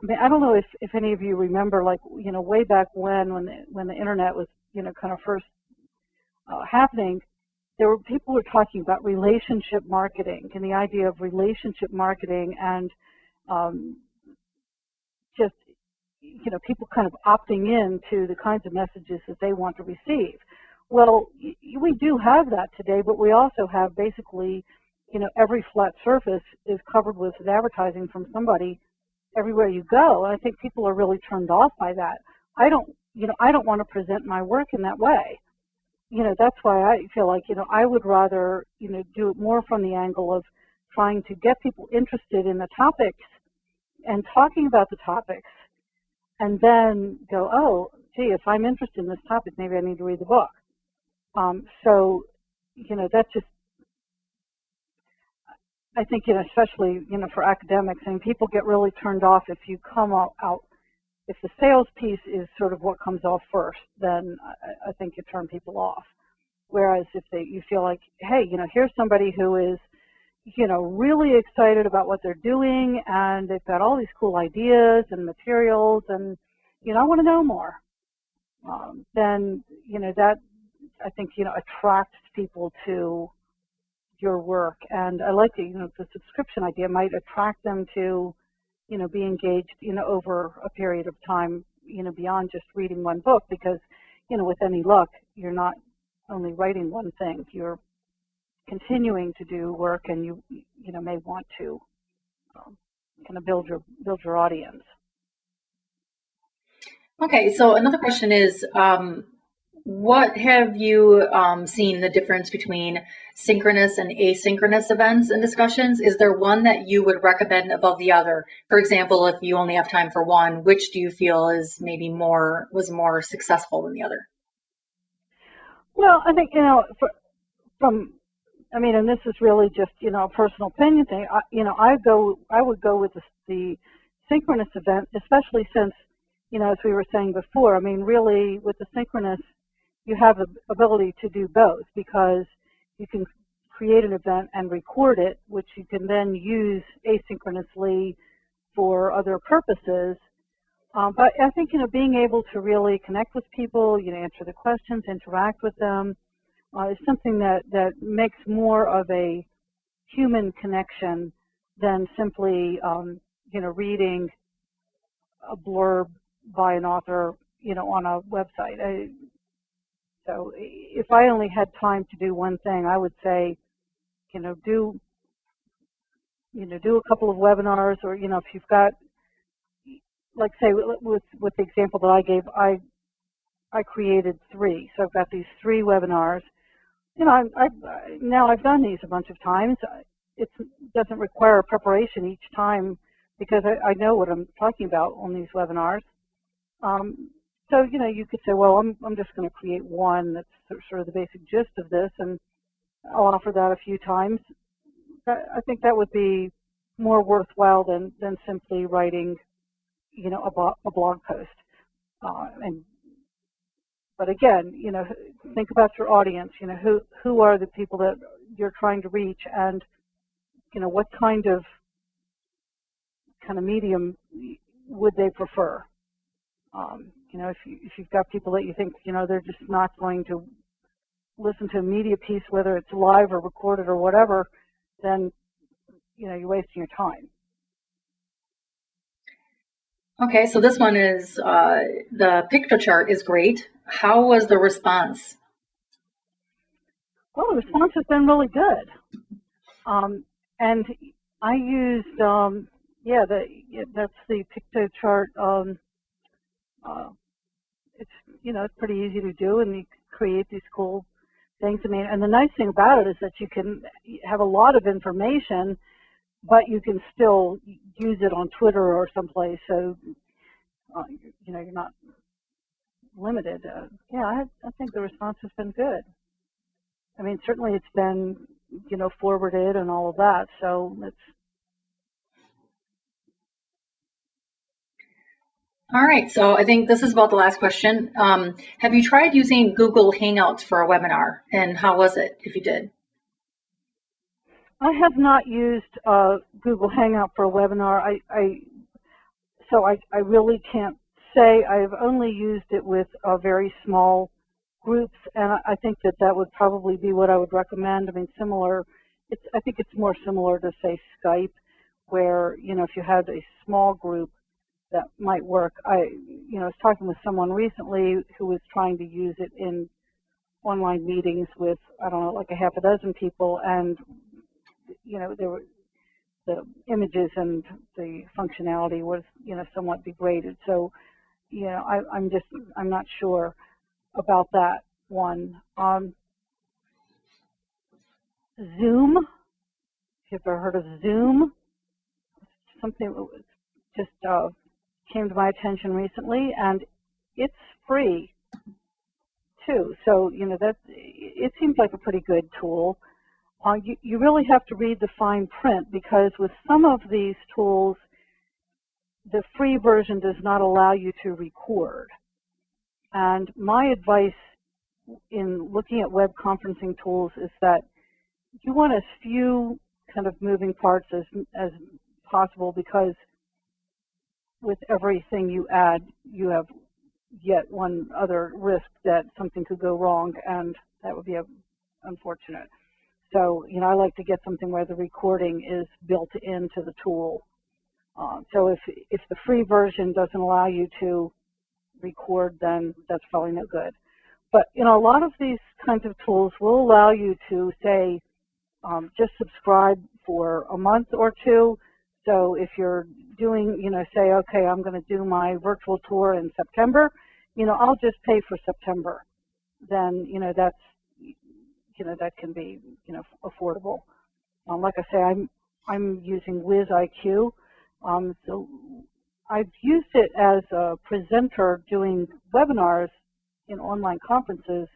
I mean, I don't know if any of you remember, way back when the internet was kind of first happening, there were people who were talking about relationship marketing and the idea of relationship marketing, and just people kind of opting in to the kinds of messages that they want to receive. Well, we do have that today, but we also have basically, every flat surface is covered with advertising from somebody everywhere you go. And I think people are really turned off by that. I don't want to present my work in that way. That's why I feel like, I would rather, do it more from the angle of trying to get people interested in the topics and talking about the topics, and then go, oh, gee, if I'm interested in this topic, maybe I need to read the book. So, that's just, I think, especially, for academics, and people get really turned off if you come out, if the sales piece is sort of what comes off first, then I think you turn people off. Whereas if you feel like, hey, here's somebody who is, really excited about what they're doing, and they've got all these cool ideas and materials, and, I want to know more, then, that, I think, attracts people to your work. And I like the subscription idea might attract them to, be engaged, over a period of time, beyond just reading one book, because, with any luck, you're not only writing one thing, you're continuing to do work, and you may want to kind of build your audience. Okay, so another question is, what have you seen the difference between synchronous and asynchronous events and discussions? Is there one that you would recommend above the other? For example, if you only have time for one, which do you feel is maybe was more successful than the other? Well, I think, and this is really just, a personal opinion thing. I would go with the synchronous event, especially since, as we were saying before, really with the synchronous, you have the ability to do both, because you can create an event and record it, which you can then use asynchronously for other purposes. But I think, being able to really connect with people, answer the questions, interact with them, is something that makes more of a human connection than simply, reading a blurb by an author, on a website. So if I only had time to do one thing, I would say, do a couple of webinars, or, if you've got, like say with the example that I gave, I created 3. So I've got these 3 webinars. Now I've done these a bunch of times. It doesn't require preparation each time, because I know what I'm talking about on these webinars. So, you could say, well, I'm just going to create one that's sort of the basic gist of this, and I'll offer that a few times. I think that would be more worthwhile than simply writing, a blog post. But again, think about your audience. Who are the people that you're trying to reach, and what kind of medium would they prefer? If you've got people that you think they're just not going to listen to a media piece, whether it's live or recorded or whatever, then you're wasting your time. Okay, so this one is, the picture chart is great. How was the response? Well, the response has been really good. And I used, that's the picture chart. It's pretty easy to do, and you create these cool things. And the nice thing about it is that you can have a lot of information, but you can still use it on Twitter or someplace, so you're not limited. I think the response has been good. Certainly it's been forwarded and all of that, so it's. All right, so I think this is about the last question. Have you tried using Google Hangouts for a webinar, and how was it, if you did? I have not used Google Hangout for a webinar. So I really can't say. I've only used it with very small groups, and I think that would probably be what I would recommend. Similar. I think it's more similar to, say, Skype, where if you had a small group, that might work. I was talking with someone recently who was trying to use it in online meetings with, I don't know, like a half a dozen people, and there were the images and the functionality was somewhat degraded. So I'm not sure about that one. Zoom, if you've ever heard of Zoom, something that was just came to my attention recently, and it's free too. So that it seems like a pretty good tool. You really have to read the fine print, because with some of these tools, the free version does not allow you to record. And my advice in looking at web conferencing tools is that you want as few kind of moving parts as possible, because with everything you add, you have yet one other risk that something could go wrong, and that would be unfortunate. So, I like to get something where the recording is built into the tool. So if the free version doesn't allow you to record, then that's probably no good. But, a lot of these kinds of tools will allow you to, say, just subscribe for a month or two. So if you're doing, say, okay, I'm going to do my virtual tour in September, I'll just pay for September. Then, that's, that can be, affordable. Like I say, I'm using WizIQ. So I've used it as a presenter doing webinars in online conferences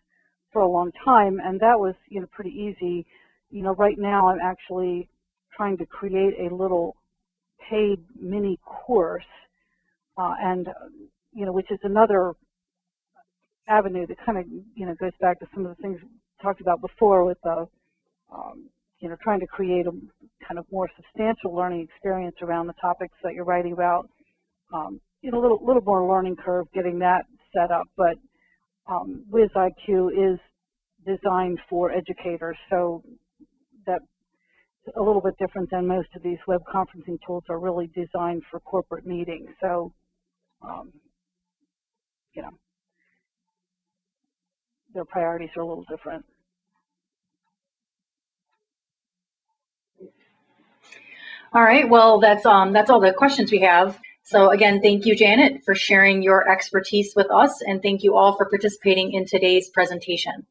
for a long time, and that was, pretty easy. Right now I'm actually trying to create a little paid mini course, and which is another avenue that kind of, goes back to some of the things we talked about before with the, trying to create a kind of more substantial learning experience around the topics that you're writing about. A little more learning curve getting that set up, but WizIQ is designed for educators, so that's a little bit different than most of these web conferencing tools are really designed for corporate meetings. So, their priorities are a little different. All right, well, that's all the questions we have. So again, thank you, Janet, for sharing your expertise with us, and thank you all for participating in today's presentation.